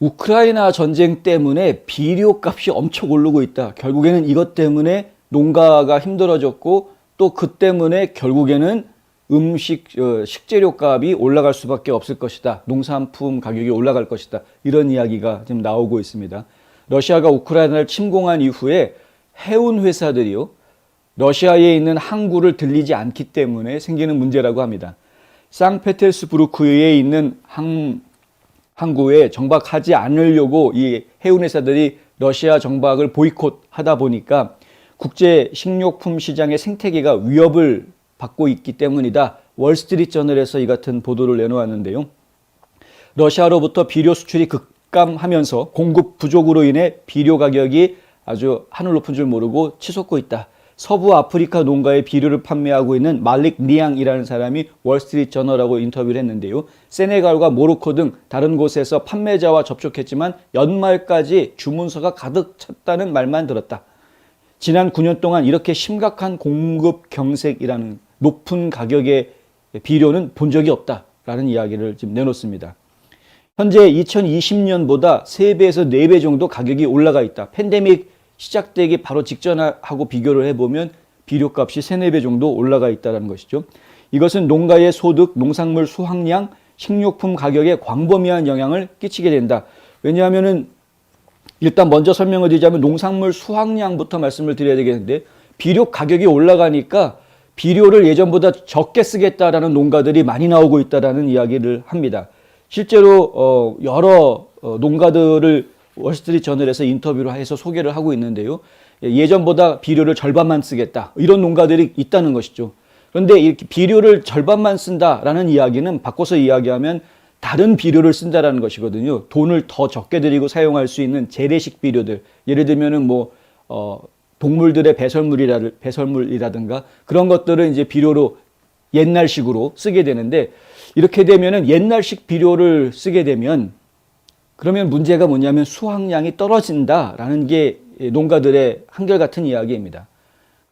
우크라이나 전쟁 때문에 비료값이 엄청 오르고 있다. 결국에는 이것 때문에 농가가 힘들어졌고 또 그 때문에 결국에는 식재료 값이 올라갈 수밖에 없을 것이다. 농산품 가격이 올라갈 것이다. 이런 이야기가 지금 나오고 있습니다. 러시아가 우크라이나를 침공한 이후에 해운 회사들이요, 러시아에 있는 항구를 들리지 않기 때문에 생기는 문제라고 합니다. 상페테르스부르크에 있는 항구에 정박하지 않으려고 이 해운 회사들이 러시아 정박을 보이콧하다 보니까 국제 식료품 시장의 생태계가 위협을 받고 있기 때문이다. 월스트리트저널에서 이 같은 보도를 내놓았는데요. 러시아로부터 비료 수출이 급감하면서 공급 부족으로 인해 비료 가격이 아주 하늘 높은 줄 모르고 치솟고 있다. 서부 아프리카 농가에 비료를 판매하고 있는 말릭 니앙이라는 사람이 월스트리트저널하고 인터뷰를 했는데요. 세네갈과 모로코 등 다른 곳에서 판매자와 접촉했지만 연말까지 주문서가 가득 찼다는 말만 들었다. 지난 9년 동안 이렇게 심각한 공급 경색이라는 높은 가격의 비료는 본 적이 없다라는 이야기를 지금 내놓습니다. 현재 2020년보다 3배에서 4배 정도 가격이 올라가 있다. 팬데믹 시작되기 바로 직전하고 비교를 해보면 비료값이 3, 4배 정도 올라가 있다는 것이죠. 이것은 농가의 소득, 농산물 수확량, 식료품 가격에 광범위한 영향을 끼치게 된다. 왜냐하면은 일단 먼저 설명을 드리자면 농산물 수확량부터 말씀을 드려야 되겠는데, 비료 가격이 올라가니까 비료를 예전보다 적게 쓰겠다라는 농가들이 많이 나오고 있다라는 이야기를 합니다. 실제로 여러 농가들을 월스트리트저널에서 인터뷰를 해서 소개를 하고 있는데요. 예전보다 비료를 절반만 쓰겠다, 이런 농가들이 있다는 것이죠. 그런데 이렇게 비료를 절반만 쓴다라는 이야기는 바꿔서 이야기하면 다른 비료를 쓴다라는 것이거든요. 돈을 더 적게 들이고 사용할 수 있는 재래식 비료들, 예를 들면은 동물들의 배설물이라든가 그런 것들을 이제 비료로 옛날식으로 쓰게 되는데, 이렇게 되면은 옛날식 비료를 쓰게 되면 그러면 문제가 뭐냐면 수확량이 떨어진다라는 게 농가들의 한결같은 이야기입니다.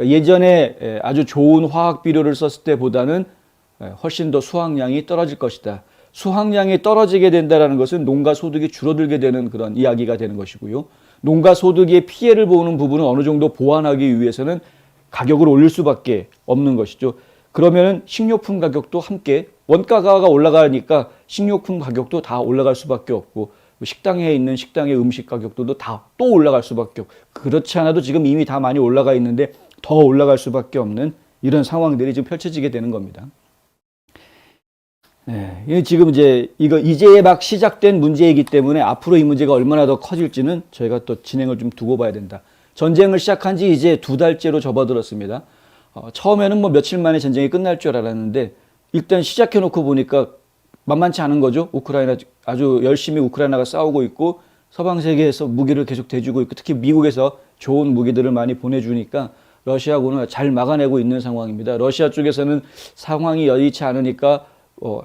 예전에 아주 좋은 화학 비료를 썼을 때보다는 훨씬 더 수확량이 떨어질 것이다. 수확량이 떨어지게 된다는 것은 농가 소득이 줄어들게 되는 그런 이야기가 되는 것이고요. 농가 소득의 피해를 보는 부분은 어느 정도 보완하기 위해서는 가격을 올릴 수밖에 없는 것이죠. 그러면 식료품 가격도 함께, 원가가 올라가니까 식료품 가격도 다 올라갈 수밖에 없고, 식당에 있는 식당의 음식 가격도 다 또 올라갈 수밖에 없고, 그렇지 않아도 지금 이미 다 많이 올라가 있는데 더 올라갈 수밖에 없는 이런 상황들이 지금 펼쳐지게 되는 겁니다. 네, 지금 이제 막 시작된 문제이기 때문에 앞으로 이 문제가 얼마나 더 커질지는 저희가 또 진행을 좀 두고 봐야 된다. 전쟁을 시작한 지 이제 2달째로 접어들었습니다. 처음에는 며칠 만에 전쟁이 끝날 줄 알았는데 일단 시작해놓고 보니까 만만치 않은 거죠. 우크라이나 아주 열심히 우크라이나가 싸우고 있고 서방 세계에서 무기를 계속 대주고 있고 특히 미국에서 좋은 무기들을 많이 보내주니까 러시아군은 잘 막아내고 있는 상황입니다. 러시아 쪽에서는 상황이 여의치 않으니까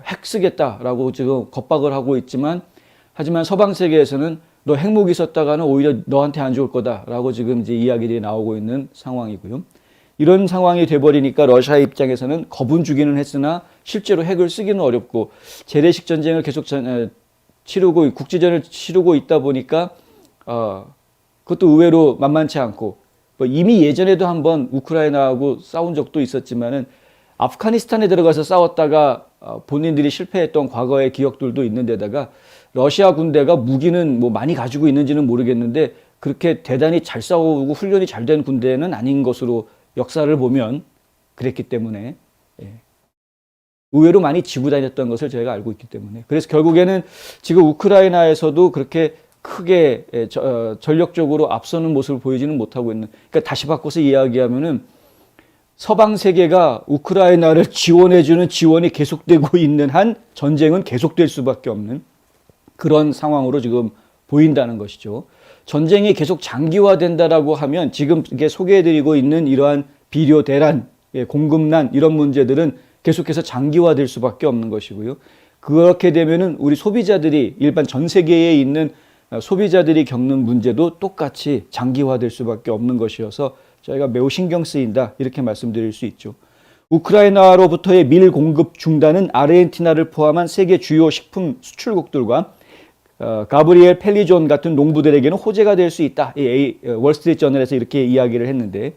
핵 쓰겠다라고 지금 겁박을 하고 있지만, 하지만 서방 세계에서는 너 핵무기 썼다가는 오히려 너한테 안 좋을 거다라고 지금 이제 이야기들이 나오고 있는 상황이고요. 이런 상황이 돼버리니까 러시아 입장에서는 겁은 주기는 했으나 실제로 핵을 쓰기는 어렵고, 재래식 전쟁을 계속 치르고 국지전을 치르고 있다 보니까 그것도 의외로 만만치 않고, 이미 예전에도 한번 우크라이나하고 싸운 적도 있었지만은 아프가니스탄에 들어가서 싸웠다가 본인들이 실패했던 과거의 기억들도 있는데다가 러시아 군대가 무기는 많이 가지고 있는지는 모르겠는데 그렇게 대단히 잘 싸우고 훈련이 잘 된 군대는 아닌 것으로 역사를 보면 그랬기 때문에 의외로 많이 지고 다녔던 것을 저희가 알고 있기 때문에, 그래서 결국에는 지금 우크라이나에서도 그렇게 크게 전력적으로 앞서는 모습을 보이지는 못하고 있는, 그러니까 다시 바꿔서 이야기하면은 서방 세계가 우크라이나를 지원해주는 지원이 계속되고 있는 한 전쟁은 계속될 수밖에 없는 그런 상황으로 지금 보인다는 것이죠. 전쟁이 계속 장기화된다라고 하면 지금 이게 소개해드리고 있는 이러한 비료 대란, 공급난 이런 문제들은 계속해서 장기화될 수밖에 없는 것이고요. 그렇게 되면은 우리 소비자들이, 일반 전 세계에 있는 소비자들이 겪는 문제도 똑같이 장기화될 수밖에 없는 것이어서 저희가 매우 신경 쓰인다, 이렇게 말씀드릴 수 있죠. 우크라이나로부터의 밀 공급 중단은 아르헨티나를 포함한 세계 주요 식품 수출국들과 가브리엘 펠리존 같은 농부들에게는 호재가 될 수 있다. 이 월스트리트 저널에서 이렇게 이야기를 했는데,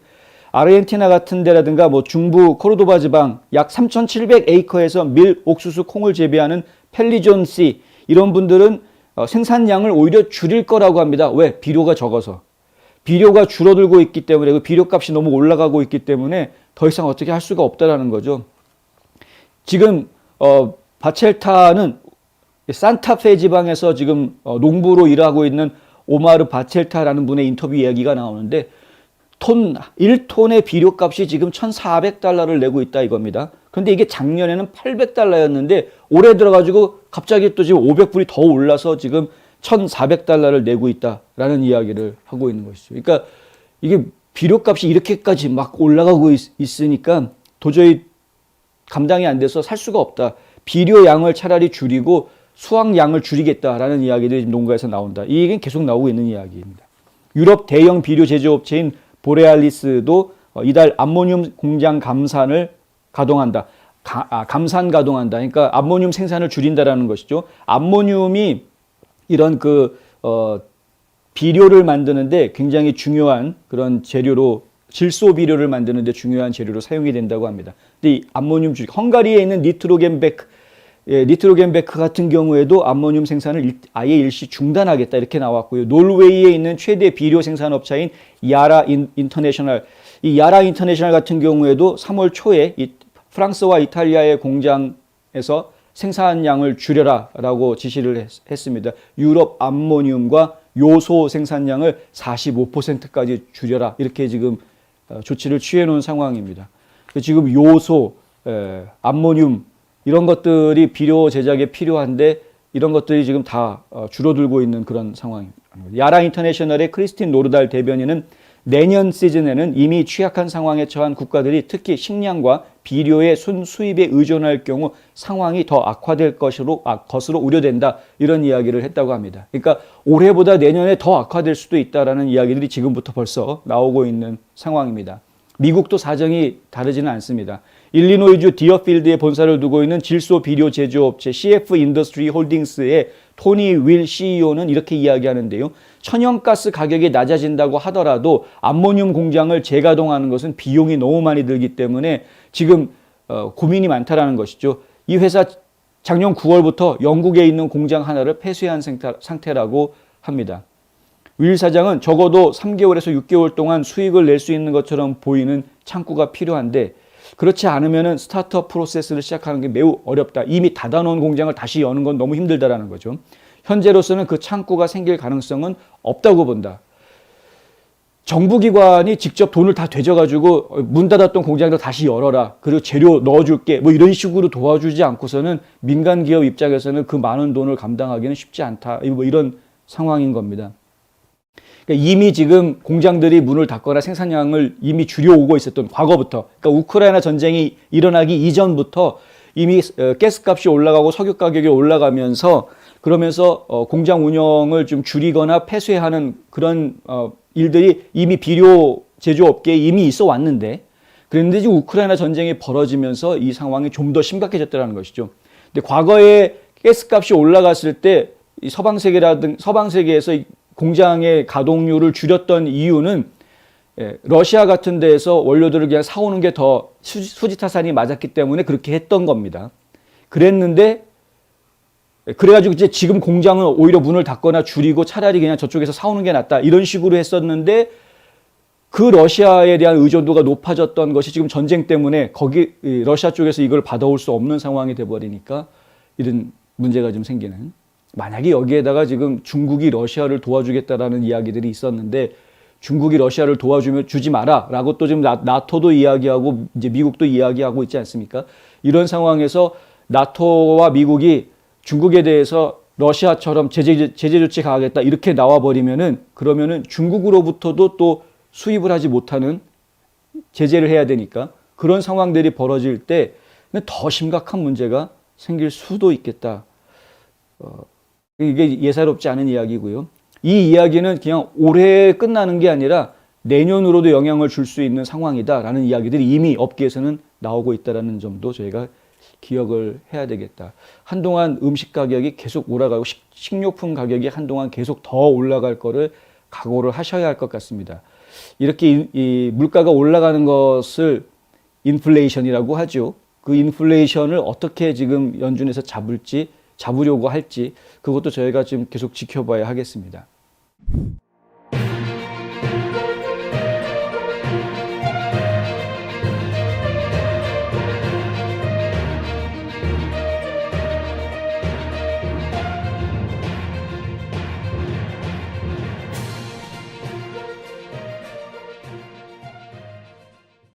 아르헨티나 같은 데라든가 뭐 중부 코르도바 지방 약 3,700에이커에서 밀, 옥수수, 콩을 재배하는 펠리존 씨, 이런 분들은 생산량을 오히려 줄일 거라고 합니다. 왜? 비료가 적어서. 비료가 줄어들고 있기 때문에, 그 비료값이 너무 올라가고 있기 때문에 더 이상 어떻게 할 수가 없다라는 거죠. 지금 바첼타는 산타페 지방에서 지금 농부로 일하고 있는 오마르 바첼타라는 분의 인터뷰 이야기가 나오는데, 1톤의 비료값이 지금 $1,400를 내고 있다 이겁니다. 그런데 이게 작년에는 $800였는데 올해 들어가지고 갑자기 또 지금 $500이 더 올라서 지금 $1,400를 내고 있다라는 이야기를 하고 있는 것이죠. 그러니까 이게 비료값이 이렇게까지 막 올라가고 있으니까 도저히 감당이 안 돼서 살 수가 없다. 비료 양을 차라리 줄이고 수확량을 줄이겠다라는 이야기들이 농가에서 나온다. 이 얘기는 계속 나오고 있는 이야기입니다. 유럽 대형 비료 제조업체인 보레알리스도 이달 암모늄 공장 감산을 가동한다. 감산 가동한다. 그러니까 암모늄 생산을 줄인다라는 것이죠. 암모늄이 이런 비료를 만드는데 굉장히 중요한 그런 재료로, 질소 비료를 만드는데 중요한 재료로 사용이 된다고 합니다. 근데 이 암모늄 헝가리에 있는 니트로겐베크 같은 경우에도 암모늄 생산을 아예 일시 중단하겠다 이렇게 나왔고요. 노르웨이에 있는 최대 비료 생산업체인 야라 인터내셔널, 이 야라 인터내셔널 같은 경우에도 3월 초에 이 프랑스와 이탈리아의 공장에서 생산량을 줄여라라고 지시를 했습니다. 유럽 암모늄과 요소 생산량을 45%까지 줄여라 이렇게 지금 조치를 취해 놓은 상황입니다. 지금 요소, 암모늄 이런 것들이 비료 제작에 필요한데 이런 것들이 지금 다 줄어들고 있는 그런 상황입니다. 야라 인터내셔널의 크리스틴 노르달 대변인은 내년 시즌에는 이미 취약한 상황에 처한 국가들이 특히 식량과 비료의 순수입에 의존할 경우 상황이 더 악화될 것으로 우려된다 이런 이야기를 했다고 합니다. 그러니까 올해보다 내년에 더 악화될 수도 있다라는 이야기들이 지금부터 벌써 나오고 있는 상황입니다. 미국도 사정이 다르지는 않습니다. 일리노이주 디어필드에 본사를 두고 있는 질소 비료 제조업체 CF 인더스트리 홀딩스의 토니 윌 CEO는 이렇게 이야기하는데요. 천연가스 가격이 낮아진다고 하더라도 암모늄 공장을 재가동하는 것은 비용이 너무 많이 들기 때문에 지금 고민이 많다라는 것이죠. 이 회사 작년 9월부터 영국에 있는 공장 하나를 폐쇄한 상태라고 합니다. 윌 사장은 적어도 3개월에서 6개월 동안 수익을 낼 수 있는 것처럼 보이는 창구가 필요한데 그렇지 않으면 스타트업 프로세스를 시작하는 게 매우 어렵다. 이미 닫아놓은 공장을 다시 여는 건 너무 힘들다라는 거죠. 현재로서는 그 창구가 생길 가능성은 없다고 본다. 정부기관이 직접 돈을 다 되져가지고 문 닫았던 공장도 다시 열어라. 그리고 재료 넣어줄게. 뭐 이런 식으로 도와주지 않고서는 민간 기업 입장에서는 그 많은 돈을 감당하기는 쉽지 않다. 뭐 이런 상황인 겁니다. 그러니까 이미 지금 공장들이 문을 닫거나 생산량을 이미 줄여오고 있었던 과거부터, 그러니까 우크라이나 전쟁이 일어나기 이전부터 이미 가스값이 올라가고 석유 가격이 올라가면서 그러면서 공장 운영을 좀 줄이거나 폐쇄하는 그런 일들이 이미 비료 제조업계에 이미 있어 왔는데, 그런데 지금 우크라이나 전쟁이 벌어지면서 이 상황이 좀 더 심각해졌다는 것이죠. 근데 과거에 가스값이 올라갔을 때 서방 세계에서 공장의 가동률을 줄였던 이유는 러시아 같은 데에서 원료들을 그냥 사오는 게 더 수지타산이 맞았기 때문에 그렇게 했던 겁니다. 그랬는데 그래가지고 이제 지금 공장은 오히려 문을 닫거나 줄이고 차라리 그냥 저쪽에서 사오는 게 낫다 이런 식으로 했었는데 그 러시아에 대한 의존도가 높아졌던 것이 지금 전쟁 때문에 거기 러시아 쪽에서 이걸 받아올 수 없는 상황이 돼버리니까 이런 문제가 좀 생기는. 만약에 여기에다가 지금 중국이 러시아를 도와주겠다라는 이야기들이 있었는데 중국이 러시아를 주지 마라라고 또 지금 나토도 이야기하고 이제 미국도 이야기하고 있지 않습니까? 이런 상황에서 나토와 미국이 중국에 대해서 러시아처럼 제재 조치 가하겠다 이렇게 나와버리면은 그러면은 중국으로부터도 또 수입을 하지 못하는 제재를 해야 되니까 그런 상황들이 벌어질 때 더 심각한 문제가 생길 수도 있겠다. 이게 예사롭지 않은 이야기고요. 이 이야기는 그냥 올해 끝나는 게 아니라 내년으로도 영향을 줄 수 있는 상황이다라는 이야기들이 이미 업계에서는 나오고 있다는 점도 저희가 기억을 해야 되겠다. 한동안 음식 가격이 계속 올라가고 식료품 가격이 한동안 계속 더 올라갈 거를 각오를 하셔야 할 것 같습니다. 이렇게 이 물가가 올라가는 것을 인플레이션이라고 하죠. 그 인플레이션을 어떻게 지금 연준에서 잡으려고 할지 그것도 저희가 지금 계속 지켜봐야 하겠습니다.